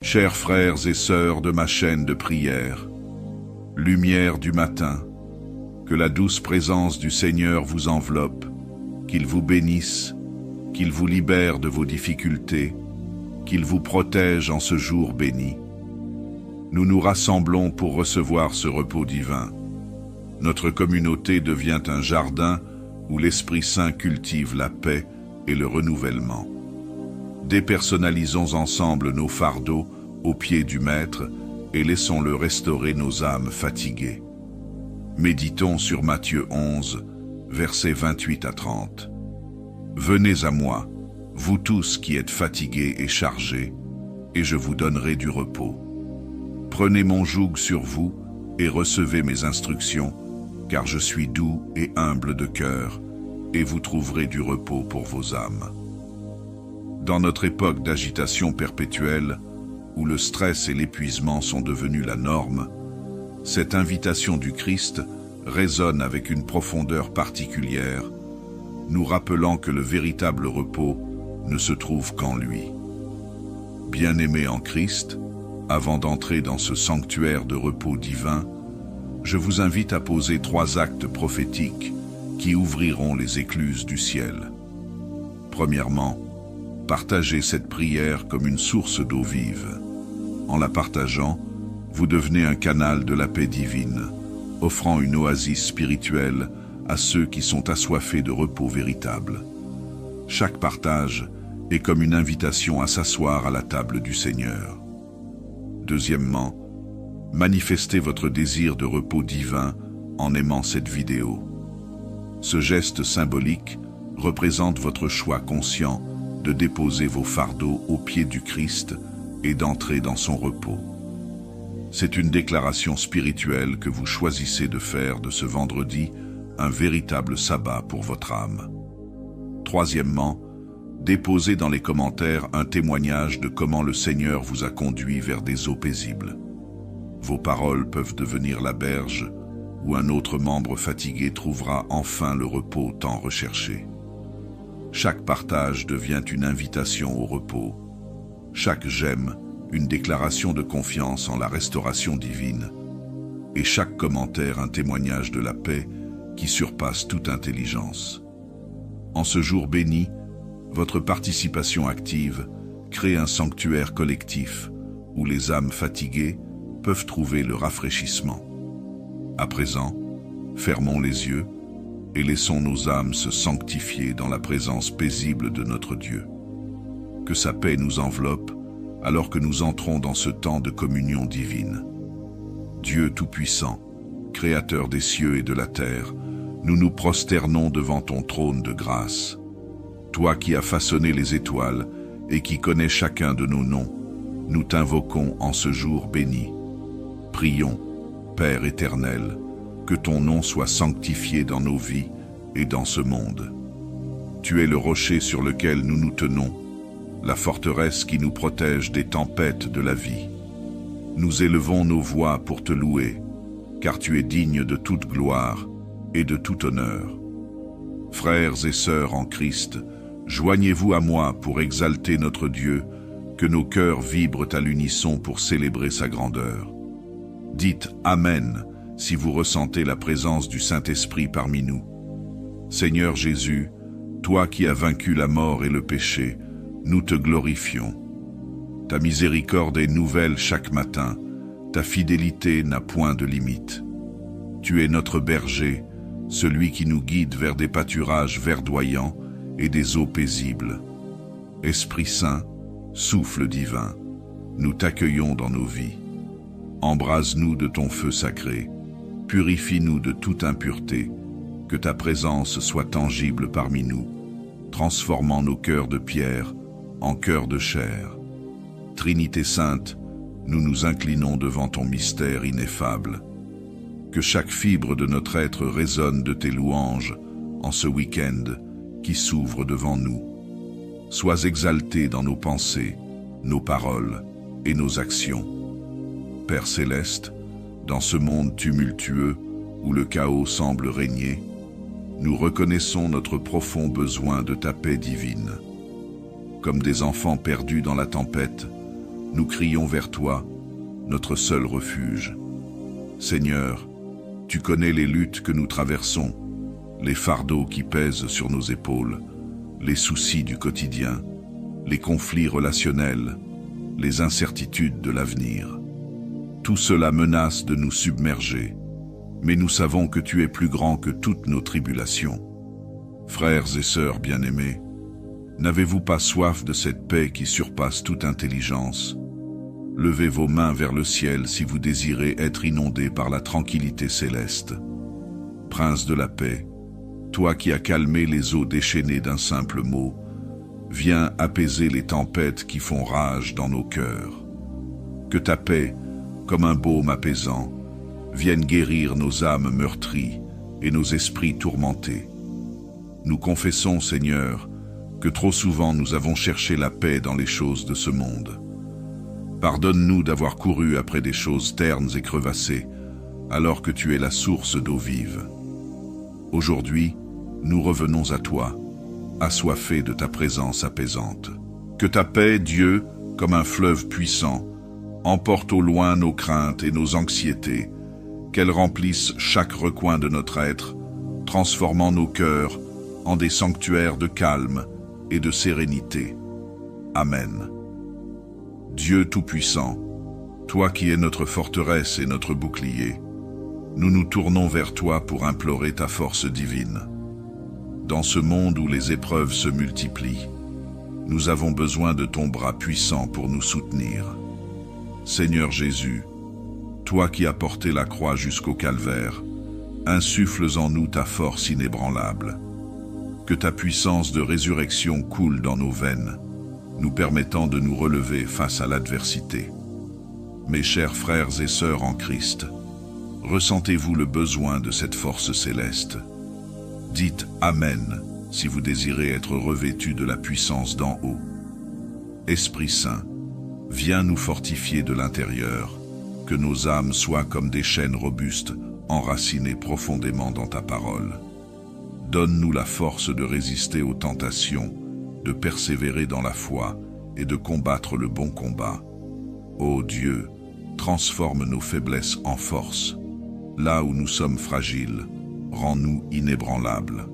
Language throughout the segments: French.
Chers frères et sœurs de ma chaîne de prière, lumière du matin, que la douce présence du Seigneur vous enveloppe, qu'il vous bénisse, qu'il vous libère de vos difficultés, qu'il vous protège en ce jour béni. Nous nous rassemblons pour recevoir ce repos divin. Notre communauté devient un jardin où l'Esprit Saint cultive la paix et le renouvellement. Dépersonnalisons ensemble nos fardeaux aux pieds du Maître et laissons-le restaurer nos âmes fatiguées. Méditons sur Matthieu 11, versets 28 à 30. Venez à moi, vous tous qui êtes fatigués et chargés, et je vous donnerai du repos. Prenez mon joug sur vous et recevez mes instructions, car je suis doux et humble de cœur, et vous trouverez du repos pour vos âmes. Dans notre époque d'agitation perpétuelle, où le stress et l'épuisement sont devenus la norme, cette invitation du Christ résonne avec une profondeur particulière, nous rappelant que le véritable repos ne se trouve qu'en lui. Bien-aimés en Christ, avant d'entrer dans ce sanctuaire de repos divin, je vous invite à poser 3 actes prophétiques qui ouvriront les écluses du ciel. Premièrement, partagez cette prière comme une source d'eau vive. En la partageant, vous devenez un canal de la paix divine, offrant une oasis spirituelle à ceux qui sont assoiffés de repos véritable. Chaque partage est comme une invitation à s'asseoir à la table du Seigneur. Deuxièmement, manifestez votre désir de repos divin en aimant cette vidéo. Ce geste symbolique représente votre choix conscient de déposer vos fardeaux aux pieds du Christ et d'entrer dans son repos. C'est une déclaration spirituelle que vous choisissez de faire de ce vendredi un véritable sabbat pour votre âme. Troisièmement, déposez dans les commentaires un témoignage de comment le Seigneur vous a conduit vers des eaux paisibles. Vos paroles peuvent devenir la berge où un autre membre fatigué trouvera enfin le repos tant recherché. Chaque partage devient une invitation au repos. Chaque j'aime, une déclaration de confiance en la restauration divine. Et chaque commentaire, un témoignage de la paix qui surpasse toute intelligence. En ce jour béni, votre participation active crée un sanctuaire collectif où les âmes fatiguées peuvent trouver le rafraîchissement. À présent, fermons les yeux et laissons nos âmes se sanctifier dans la présence paisible de notre Dieu. Que sa paix nous enveloppe alors que nous entrons dans ce temps de communion divine. Dieu Tout-Puissant, Créateur des cieux et de la terre, nous nous prosternons devant ton trône de grâce. Toi qui as façonné les étoiles et qui connais chacun de nos noms, nous t'invoquons en ce jour béni. Prions, Père éternel, que ton nom soit sanctifié dans nos vies et dans ce monde. Tu es le rocher sur lequel nous nous tenons, la forteresse qui nous protège des tempêtes de la vie. Nous élevons nos voix pour te louer, car tu es digne de toute gloire et de tout honneur. Frères et sœurs en Christ, joignez-vous à moi pour exalter notre Dieu, que nos cœurs vibrent à l'unisson pour célébrer sa grandeur. Dites Amen si vous ressentez la présence du Saint-Esprit parmi nous. Seigneur Jésus, toi qui as vaincu la mort et le péché, nous te glorifions. Ta miséricorde est nouvelle chaque matin, ta fidélité n'a point de limite. Tu es notre berger, celui qui nous guide vers des pâturages verdoyants et des eaux paisibles. Esprit Saint, souffle divin, nous t'accueillons dans nos vies. Embrase-nous de ton feu sacré, purifie-nous de toute impureté, que ta présence soit tangible parmi nous, transformant nos cœurs de pierre en cœurs de chair. Trinité Sainte, nous nous inclinons devant ton mystère ineffable. Que chaque fibre de notre être résonne de tes louanges en ce week-end qui s'ouvre devant nous. Sois exalté dans nos pensées, nos paroles et nos actions. Père céleste, dans ce monde tumultueux où le chaos semble régner, nous reconnaissons notre profond besoin de ta paix divine. Comme des enfants perdus dans la tempête, nous crions vers toi, notre seul refuge. Seigneur, tu connais les luttes que nous traversons, les fardeaux qui pèsent sur nos épaules, les soucis du quotidien, les conflits relationnels, les incertitudes de l'avenir. Tout cela menace de nous submerger, mais nous savons que tu es plus grand que toutes nos tribulations. Frères et sœurs bien-aimés, n'avez-vous pas soif de cette paix qui surpasse toute intelligence? Levez vos mains vers le ciel si vous désirez être inondés par la tranquillité céleste. Prince de la paix, toi qui as calmé les eaux déchaînées d'un simple mot, viens apaiser les tempêtes qui font rage dans nos cœurs. Que ta paix, comme un baume apaisant, vienne guérir nos âmes meurtries et nos esprits tourmentés. Nous confessons, Seigneur, que trop souvent nous avons cherché la paix dans les choses de ce monde. Pardonne-nous d'avoir couru après des choses ternes et crevassées, alors que tu es la source d'eau vive. Aujourd'hui, nous revenons à toi, assoiffés de ta présence apaisante. Que ta paix, Dieu, comme un fleuve puissant, emporte au loin nos craintes et nos anxiétés, qu'elle remplisse chaque recoin de notre être, transformant nos cœurs en des sanctuaires de calme et de sérénité. Amen. Dieu Tout-Puissant, toi qui es notre forteresse et notre bouclier, nous nous tournons vers toi pour implorer ta force divine. Dans ce monde où les épreuves se multiplient, nous avons besoin de ton bras puissant pour nous soutenir. Seigneur Jésus, toi qui as porté la croix jusqu'au calvaire, insuffles en nous ta force inébranlable. Que ta puissance de résurrection coule dans nos veines, nous permettant de nous relever face à l'adversité. Mes chers frères et sœurs en Christ, ressentez-vous le besoin de cette force céleste? Dites Amen si vous désirez être revêtus de la puissance d'en haut. Esprit Saint, viens nous fortifier de l'intérieur, que nos âmes soient comme des chênes robustes, enracinées profondément dans ta parole. Donne-nous la force de résister aux tentations, de persévérer dans la foi et de combattre le bon combat. Ô Dieu, transforme nos faiblesses en force. Là où nous sommes fragiles, rends-nous inébranlables.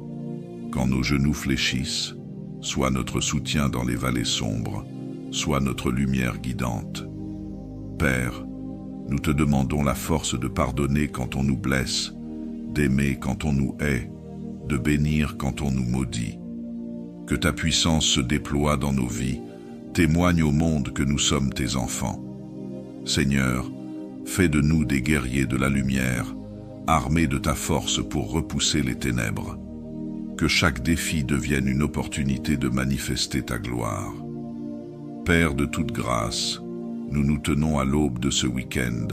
Quand nos genoux fléchissent, sois notre soutien dans les vallées sombres, sois notre lumière guidante. Père, nous te demandons la force de pardonner quand on nous blesse, d'aimer quand on nous hait, de bénir quand on nous maudit. Que ta puissance se déploie dans nos vies, témoigne au monde que nous sommes tes enfants. Seigneur, fais de nous des guerriers de la lumière, armés de ta force pour repousser les ténèbres. Que chaque défi devienne une opportunité de manifester ta gloire. Père de toute grâce, nous nous tenons à l'aube de ce week-end,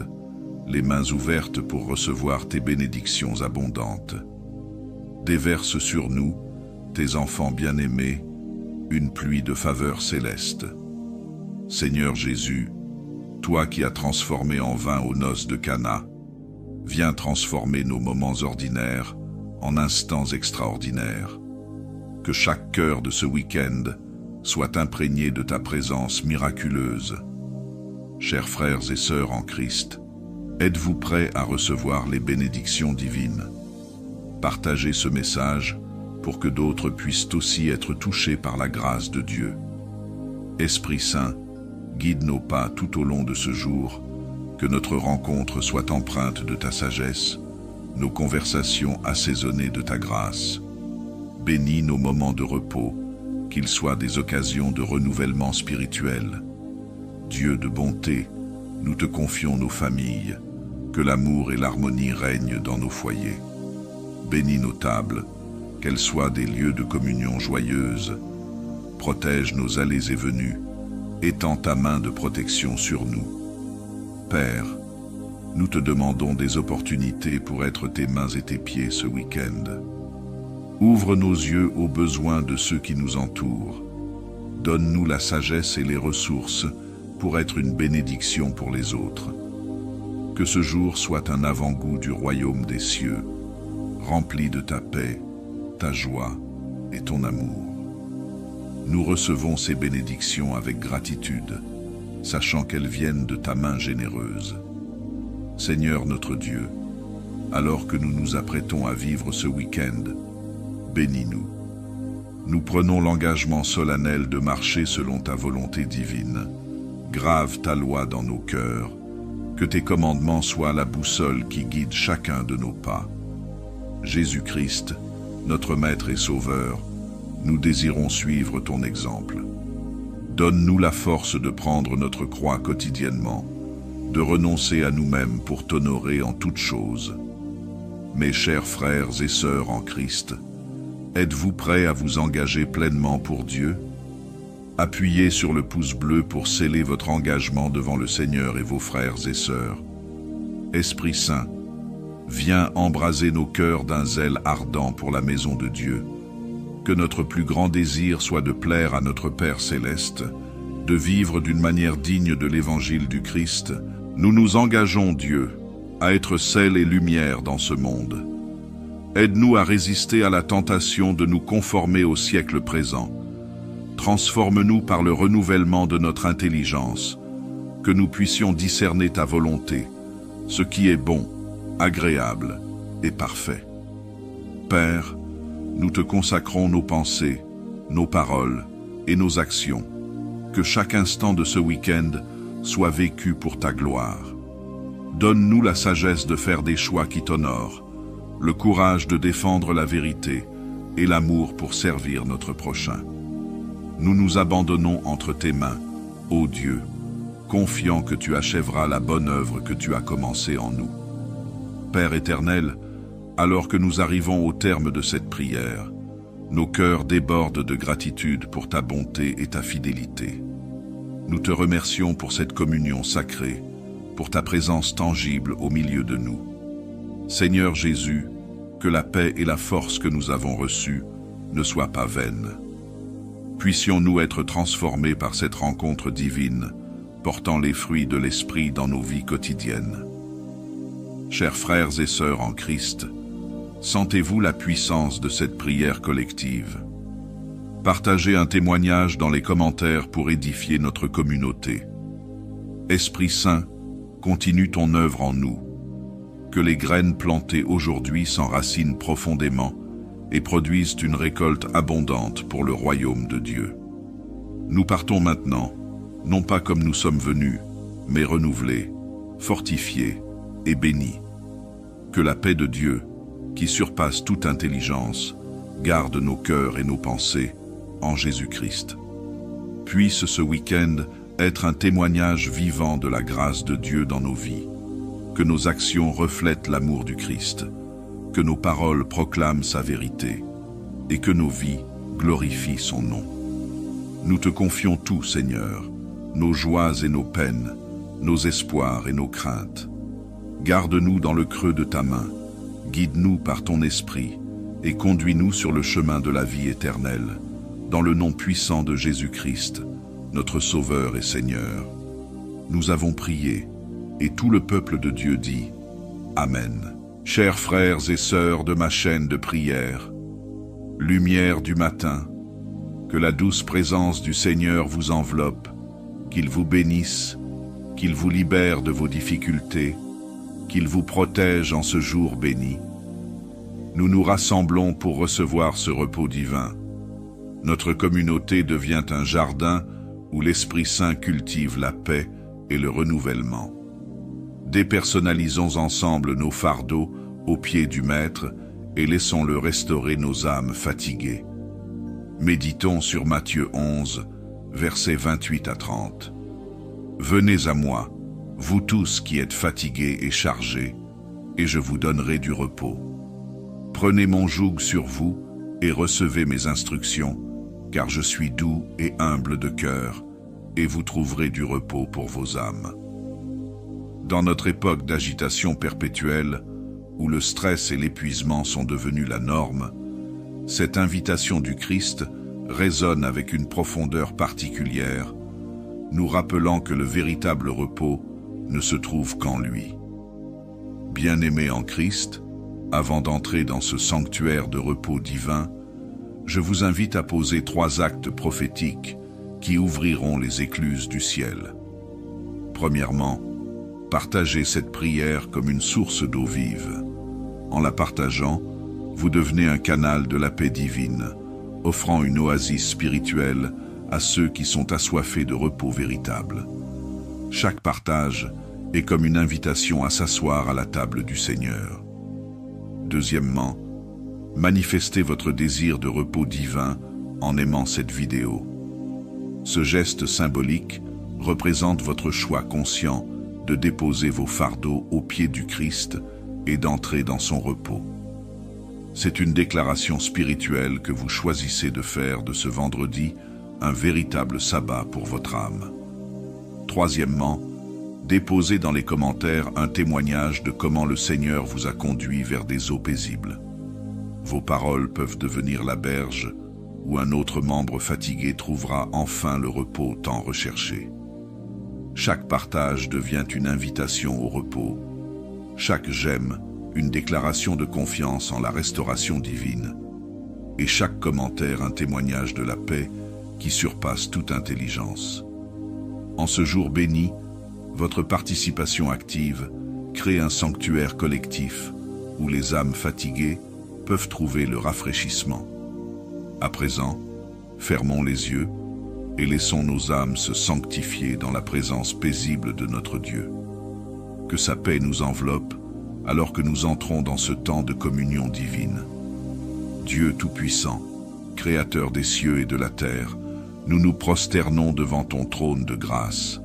les mains ouvertes pour recevoir tes bénédictions abondantes. Déverse sur nous, tes enfants bien-aimés, une pluie de faveur céleste. Seigneur Jésus, toi qui as transformé en vin aux noces de Cana, viens transformer nos moments ordinaires en instants extraordinaires. Que chaque cœur de ce week-end soit imprégné de ta présence miraculeuse. Chers frères et sœurs en Christ, êtes-vous prêts à recevoir les bénédictions divines? Partagez ce message pour que d'autres puissent aussi être touchés par la grâce de Dieu. Esprit Saint, guide nos pas tout au long de ce jour, que notre rencontre soit empreinte de ta sagesse, nos conversations assaisonnées de ta grâce. Bénis nos moments de repos, qu'ils soient des occasions de renouvellement spirituel. Dieu de bonté, nous te confions nos familles, que l'amour et l'harmonie règnent dans nos foyers. Bénis nos tables, qu'elles soient des lieux de communion joyeuse. Protège nos allées et venues, étends ta main de protection sur nous. Père, nous te demandons des opportunités pour être tes mains et tes pieds ce week-end. Ouvre nos yeux aux besoins de ceux qui nous entourent. Donne-nous la sagesse et les ressources pour être une bénédiction pour les autres. Que ce jour soit un avant-goût du royaume des cieux, rempli de ta paix, ta joie et ton amour. Nous recevons ces bénédictions avec gratitude. sachant qu'elles viennent de ta main généreuse. Seigneur notre Dieu, alors que nous nous apprêtons à vivre ce week-end, bénis-nous. Nous prenons l'engagement solennel de marcher selon ta volonté divine. Grave ta loi dans nos cœurs, que tes commandements soient la boussole qui guide chacun de nos pas. Jésus-Christ, notre Maître et Sauveur, nous désirons suivre ton exemple. Donne-nous la force de prendre notre croix quotidiennement, de renoncer à nous-mêmes pour t'honorer en toutes choses. Mes chers frères et sœurs en Christ, êtes-vous prêts à vous engager pleinement pour Dieu? Appuyez sur le pouce bleu pour sceller votre engagement devant le Seigneur et vos frères et sœurs. Esprit Saint, viens embraser nos cœurs d'un zèle ardent pour la maison de Dieu. Que notre plus grand désir soit de plaire à notre Père céleste, de vivre d'une manière digne de l'évangile du Christ. Nous nous engageons, Dieu, à être sel et lumière dans ce monde. Aide-nous à résister à la tentation de nous conformer au siècle présent. Transforme-nous par le renouvellement de notre intelligence, que nous puissions discerner ta volonté, ce qui est bon, agréable et parfait. Père, nous te consacrons nos pensées, nos paroles et nos actions. Que chaque instant de ce week-end soit vécu pour ta gloire. Donne-nous la sagesse de faire des choix qui t'honorent, le courage de défendre la vérité et l'amour pour servir notre prochain. Nous nous abandonnons entre tes mains, ô Dieu, confiants que tu achèveras la bonne œuvre que tu as commencée en nous. Père éternel, alors que nous arrivons au terme de cette prière, nos cœurs débordent de gratitude pour ta bonté et ta fidélité. Nous te remercions pour cette communion sacrée, pour ta présence tangible au milieu de nous. Seigneur Jésus, que la paix et la force que nous avons reçues ne soient pas vaines. Puissions-nous être transformés par cette rencontre divine, portant les fruits de l'Esprit dans nos vies quotidiennes. Chers frères et sœurs en Christ, sentez-vous la puissance de cette prière collective? Partagez un témoignage dans les commentaires pour édifier notre communauté. Esprit Saint, continue ton œuvre en nous. Que les graines plantées aujourd'hui s'enracinent profondément et produisent une récolte abondante pour le royaume de Dieu. Nous partons maintenant, non pas comme nous sommes venus, mais renouvelés, fortifiés et bénis. Que la paix de Dieu, qui surpasse toute intelligence, garde nos cœurs et nos pensées en Jésus-Christ. Puisse ce week-end être un témoignage vivant de la grâce de Dieu dans nos vies. Que nos actions reflètent l'amour du Christ, que nos paroles proclament sa vérité et que nos vies glorifient son nom. Nous te confions tout, Seigneur, nos joies et nos peines, nos espoirs et nos craintes. Garde-nous dans le creux de ta main, guide-nous par ton esprit et conduis-nous sur le chemin de la vie éternelle, dans le nom puissant de Jésus-Christ, notre Sauveur et Seigneur. Nous avons prié, et tout le peuple de Dieu dit Amen. Chers frères et sœurs de ma chaîne de prière, lumière du matin, que la douce présence du Seigneur vous enveloppe, qu'il vous bénisse, qu'il vous libère de vos difficultés, qu'il vous protège en ce jour béni. Nous nous rassemblons pour recevoir ce repos divin. Notre communauté devient un jardin où l'Esprit Saint cultive la paix et le renouvellement. Dépersonnalisons ensemble nos fardeaux aux pieds du Maître et laissons-le restaurer nos âmes fatiguées. Méditons sur Matthieu 11, versets 28 à 30. Venez à moi, vous tous qui êtes fatigués et chargés, et je vous donnerai du repos. Prenez mon joug sur vous et recevez mes instructions, car je suis doux et humble de cœur, et vous trouverez du repos pour vos âmes. Dans notre époque d'agitation perpétuelle, où le stress et l'épuisement sont devenus la norme, cette invitation du Christ résonne avec une profondeur particulière, nous rappelant que le véritable repos ne se trouve qu'en lui. Bien-aimés en Christ, avant d'entrer dans ce sanctuaire de repos divin, je vous invite à poser 3 actes prophétiques qui ouvriront les écluses du ciel. Premièrement, partagez cette prière comme une source d'eau vive. En la partageant, vous devenez un canal de la paix divine, offrant une oasis spirituelle à ceux qui sont assoiffés de repos véritable. Chaque partage est comme une invitation à s'asseoir à la table du Seigneur. Deuxièmement, manifestez votre désir de repos divin en aimant cette vidéo. Ce geste symbolique représente votre choix conscient de déposer vos fardeaux aux pieds du Christ et d'entrer dans son repos. C'est une déclaration spirituelle que vous choisissez de faire de ce vendredi un véritable sabbat pour votre âme. Troisièmement, déposez dans les commentaires un témoignage de comment le Seigneur vous a conduit vers des eaux paisibles. Vos paroles peuvent devenir la berge où un autre membre fatigué trouvera enfin le repos tant recherché. Chaque partage devient une invitation au repos. Chaque j'aime, une déclaration de confiance en la restauration divine. Et chaque commentaire un témoignage de la paix qui surpasse toute intelligence. En ce jour béni, votre participation active crée un sanctuaire collectif où les âmes fatiguées peuvent trouver le rafraîchissement. À présent, fermons les yeux et laissons nos âmes se sanctifier dans la présence paisible de notre Dieu. Que sa paix nous enveloppe alors que nous entrons dans ce temps de communion divine. Dieu Tout-Puissant, Créateur des cieux et de la terre, nous nous prosternons devant ton trône de grâce.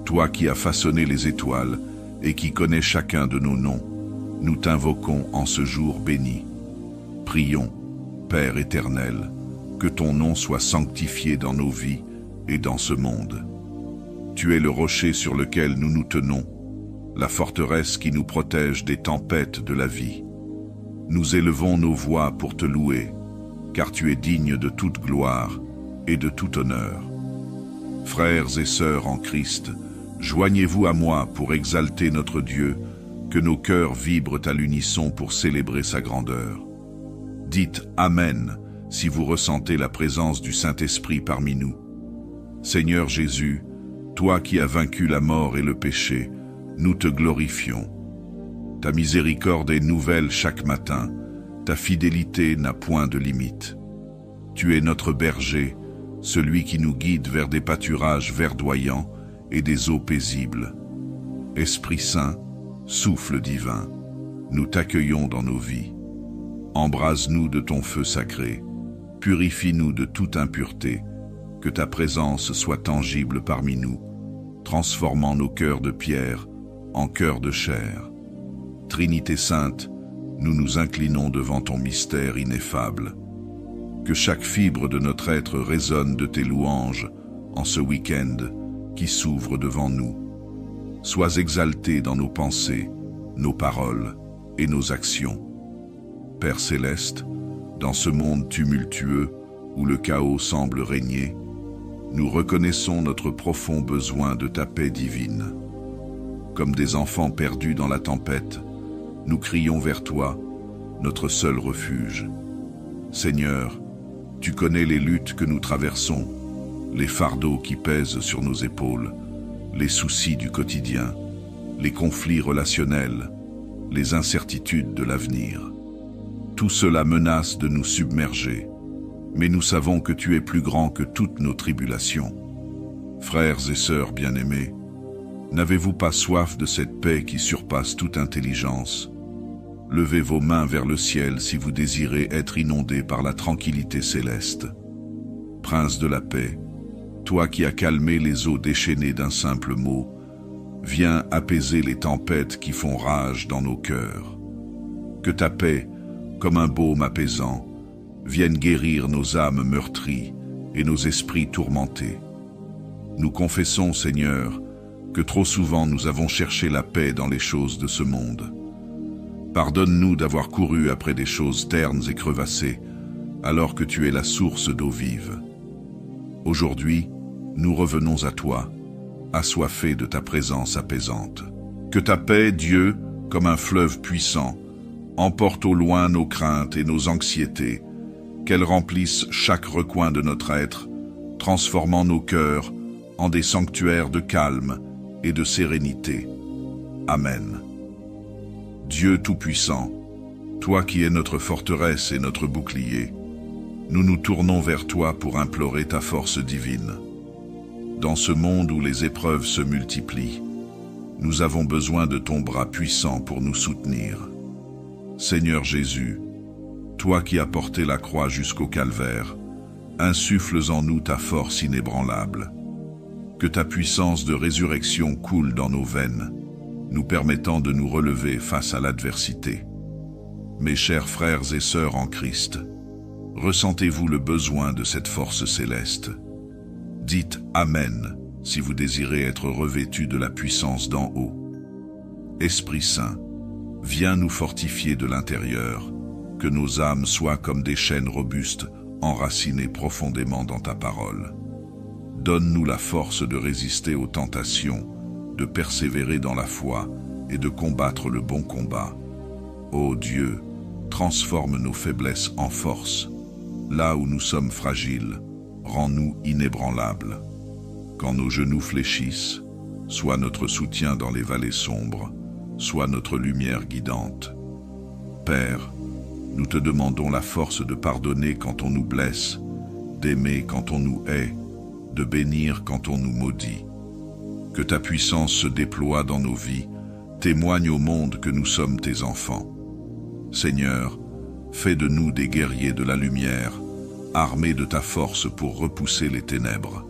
Toi qui as façonné les étoiles et qui connais chacun de nos noms, nous t'invoquons en ce jour béni. Prions, Père éternel, que ton nom soit sanctifié dans nos vies et dans ce monde. Tu es le rocher sur lequel nous nous tenons, la forteresse qui nous protège des tempêtes de la vie. Nous élevons nos voix pour te louer, car tu es digne de toute gloire et de tout honneur. Frères et sœurs en Christ, joignez-vous à moi pour exalter notre Dieu, que nos cœurs vibrent à l'unisson pour célébrer sa grandeur. Dites Amen si vous ressentez la présence du Saint-Esprit parmi nous. Seigneur Jésus, toi qui as vaincu la mort et le péché, nous te glorifions. Ta miséricorde est nouvelle chaque matin, ta fidélité n'a point de limite. Tu es notre berger, celui qui nous guide vers des pâturages verdoyants et des eaux paisibles. Esprit Saint, souffle divin, nous t'accueillons dans nos vies. Embrase-nous de ton feu sacré, purifie-nous de toute impureté, que ta présence soit tangible parmi nous, transformant nos cœurs de pierre en cœurs de chair. Trinité Sainte, nous nous inclinons devant ton mystère ineffable. Que chaque fibre de notre être résonne de tes louanges en ce week-end qui s'ouvre devant nous. Sois exalté dans nos pensées, nos paroles et nos actions. Père céleste, dans ce monde tumultueux où le chaos semble régner, nous reconnaissons notre profond besoin de ta paix divine. Comme des enfants perdus dans la tempête, nous crions vers toi, notre seul refuge. Seigneur, tu connais les luttes que nous traversons, les fardeaux qui pèsent sur nos épaules, les soucis du quotidien, les conflits relationnels, les incertitudes de l'avenir. Tout cela menace de nous submerger, mais nous savons que tu es plus grand que toutes nos tribulations. Frères et sœurs bien-aimés, n'avez-vous pas soif de cette paix qui surpasse toute intelligence? Levez vos mains vers le ciel si vous désirez être inondés par la tranquillité céleste. Prince de la paix, toi qui as calmé les eaux déchaînées d'un simple mot, viens apaiser les tempêtes qui font rage dans nos cœurs. Que ta paix, comme un baume apaisant, vienne guérir nos âmes meurtries et nos esprits tourmentés. Nous confessons, Seigneur, que trop souvent nous avons cherché la paix dans les choses de ce monde. Pardonne-nous d'avoir couru après des choses ternes et crevassées, alors que tu es la source d'eau vive. Aujourd'hui, nous revenons à toi, assoiffés de ta présence apaisante. Que ta paix, Dieu, comme un fleuve puissant, emporte au loin nos craintes et nos anxiétés, qu'elle remplisse chaque recoin de notre être, transformant nos cœurs en des sanctuaires de calme et de sérénité. Amen. Dieu Tout-Puissant, toi qui es notre forteresse et notre bouclier, nous nous tournons vers toi pour implorer ta force divine. Dans ce monde où les épreuves se multiplient, nous avons besoin de ton bras puissant pour nous soutenir. Seigneur Jésus, toi qui as porté la croix jusqu'au calvaire, insuffles en nous ta force inébranlable. Que ta puissance de résurrection coule dans nos veines, nous permettant de nous relever face à l'adversité. Mes chers frères et sœurs en Christ, ressentez-vous le besoin de cette force céleste? Dites Amen si vous désirez être revêtus de la puissance d'en haut. Esprit Saint, viens nous fortifier de l'intérieur, que nos âmes soient comme des chênes robustes, enracinées profondément dans ta parole. Donne-nous la force de résister aux tentations, de persévérer dans la foi et de combattre le bon combat. Ô Dieu, transforme nos faiblesses en force. Là où nous sommes fragiles, rends-nous inébranlables. Quand nos genoux fléchissent, sois notre soutien dans les vallées sombres, sois notre lumière guidante. Père, nous te demandons la force de pardonner quand on nous blesse, d'aimer quand on nous hait, de bénir quand on nous maudit. Que ta puissance se déploie dans nos vies, témoigne au monde que nous sommes tes enfants. Seigneur, fais de nous des guerriers de la lumière, armés de ta force pour repousser les ténèbres.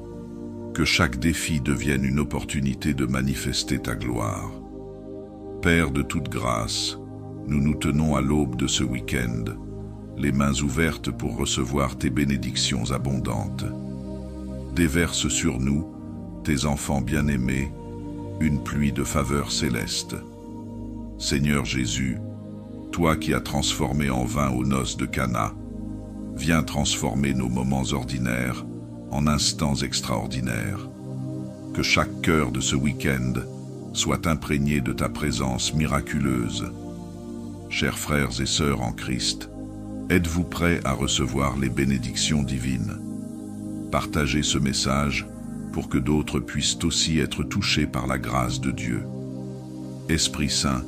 Que chaque défi devienne une opportunité de manifester ta gloire. Père de toute grâce, nous nous tenons à l'aube de ce week-end, les mains ouvertes pour recevoir tes bénédictions abondantes. Déverse sur nous, tes enfants bien-aimés, une pluie de faveur céleste. Seigneur Jésus, toi qui as transformé en vin aux noces de Cana, viens transformer nos moments ordinaires en instants extraordinaires. Que chaque cœur de ce week-end soit imprégné de ta présence miraculeuse. Chers frères et sœurs en Christ, êtes-vous prêts à recevoir les bénédictions divines? Partagez ce message pour que d'autres puissent aussi être touchés par la grâce de Dieu. Esprit Saint,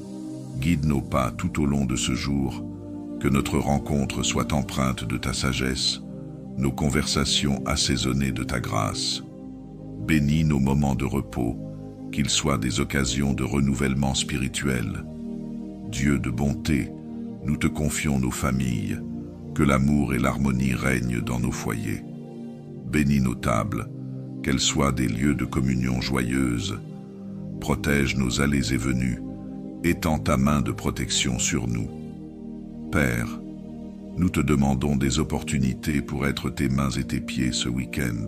guide nos pas tout au long de ce jour, que notre rencontre soit empreinte de ta sagesse, nos conversations assaisonnées de ta grâce. Bénis nos moments de repos, qu'ils soient des occasions de renouvellement spirituel. Dieu de bonté, nous te confions nos familles, que l'amour et l'harmonie règnent dans nos foyers. Bénis nos tables, qu'elles soient des lieux de communion joyeuse. Protège nos allées et venues, étends ta main de protection sur nous. Père, nous te demandons des opportunités pour être tes mains et tes pieds ce week-end.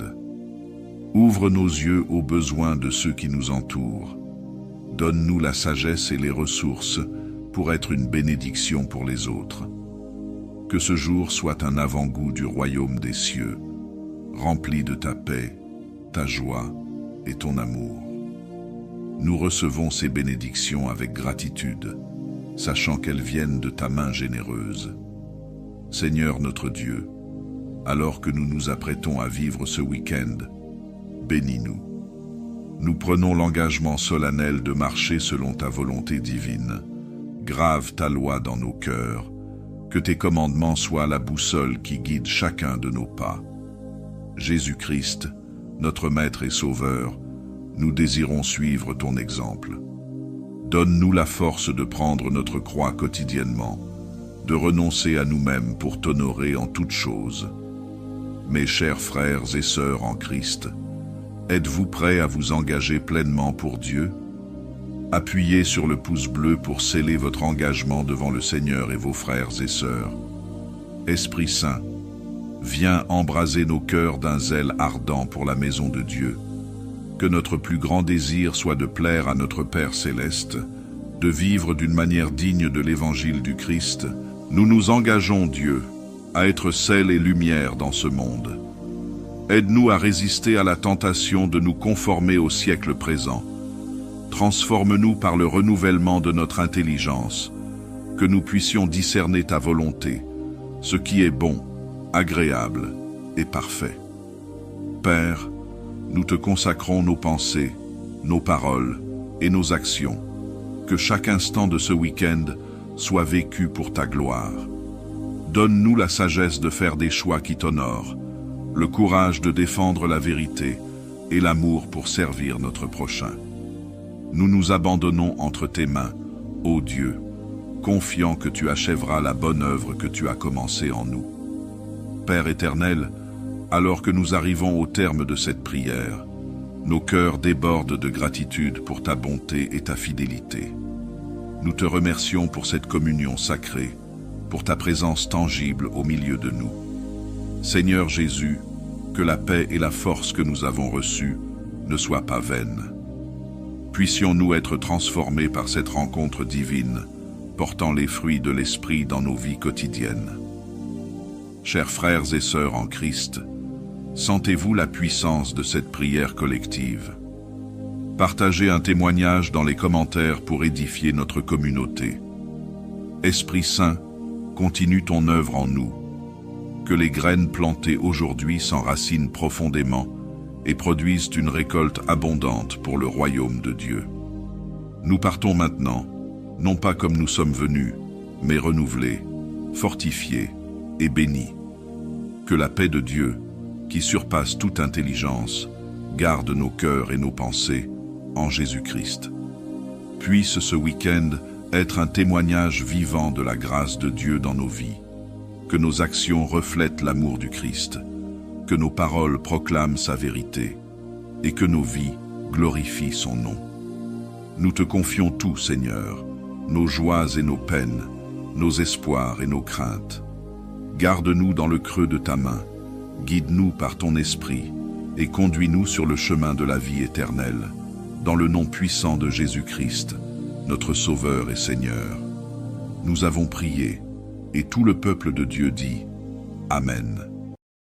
Ouvre nos yeux aux besoins de ceux qui nous entourent. Donne-nous la sagesse et les ressources pour être une bénédiction pour les autres. Que ce jour soit un avant-goût du royaume des cieux, rempli de ta paix, ta joie et ton amour. Nous recevons ces bénédictions avec gratitude, sachant qu'elles viennent de ta main généreuse. Seigneur notre Dieu, alors que nous nous apprêtons à vivre ce week-end, bénis-nous. Nous prenons l'engagement solennel de marcher selon ta volonté divine. Grave ta loi dans nos cœurs, que tes commandements soient la boussole qui guide chacun de nos pas. Jésus-Christ, notre Maître et Sauveur, nous désirons suivre ton exemple. Donne-nous la force de prendre notre croix quotidiennement, de renoncer à nous-mêmes pour t'honorer en toutes choses. Mes chers frères et sœurs en Christ, êtes-vous prêts à vous engager pleinement pour Dieu? Appuyez sur le pouce bleu pour sceller votre engagement devant le Seigneur et vos frères et sœurs. Esprit Saint, viens embraser nos cœurs d'un zèle ardent pour la maison de Dieu. Que notre plus grand désir soit de plaire à notre Père céleste, de vivre d'une manière digne de l'évangile du Christ. Nous nous engageons, Dieu, à être sel et lumière dans ce monde. Aide-nous à résister à la tentation de nous conformer au siècle présent. Transforme-nous par le renouvellement de notre intelligence, que nous puissions discerner ta volonté, ce qui est bon, agréable et parfait. Père, nous te consacrons nos pensées, nos paroles et nos actions. Que chaque instant de ce week-end soit vécu pour ta gloire. Donne-nous la sagesse de faire des choix qui t'honorent, le courage de défendre la vérité et l'amour pour servir notre prochain. Nous nous abandonnons entre tes mains, ô Dieu, confiant que tu achèveras la bonne œuvre que tu as commencée en nous. Père éternel, alors que nous arrivons au terme de cette prière, nos cœurs débordent de gratitude pour ta bonté et ta fidélité. Nous te remercions pour cette communion sacrée, pour ta présence tangible au milieu de nous. Seigneur Jésus, que la paix et la force que nous avons reçues ne soient pas vaines. Puissions-nous être transformés par cette rencontre divine, portant les fruits de l'Esprit dans nos vies quotidiennes. Chers frères et sœurs en Christ, sentez-vous la puissance de cette prière collective. Partagez un témoignage dans les commentaires pour édifier notre communauté. Esprit Saint, continue ton œuvre en nous. Que les graines plantées aujourd'hui s'enracinent profondément et produisent une récolte abondante pour le royaume de Dieu. Nous partons maintenant, non pas comme nous sommes venus, mais renouvelés, fortifiés et bénis. Que la paix de Dieu, qui surpasse toute intelligence, garde nos cœurs et nos pensées en Jésus-Christ. Puisse ce week-end être un témoignage vivant de la grâce de Dieu dans nos vies. Que nos actions reflètent l'amour du Christ, que nos paroles proclament sa vérité, et que nos vies glorifient son nom. Nous te confions tout, Seigneur, nos joies et nos peines, nos espoirs et nos craintes. Garde-nous dans le creux de ta main, guide-nous par ton esprit, et conduis-nous sur le chemin de la vie éternelle, dans le nom puissant de Jésus-Christ, notre Sauveur et Seigneur. Nous avons prié, et tout le peuple de Dieu dit Amen.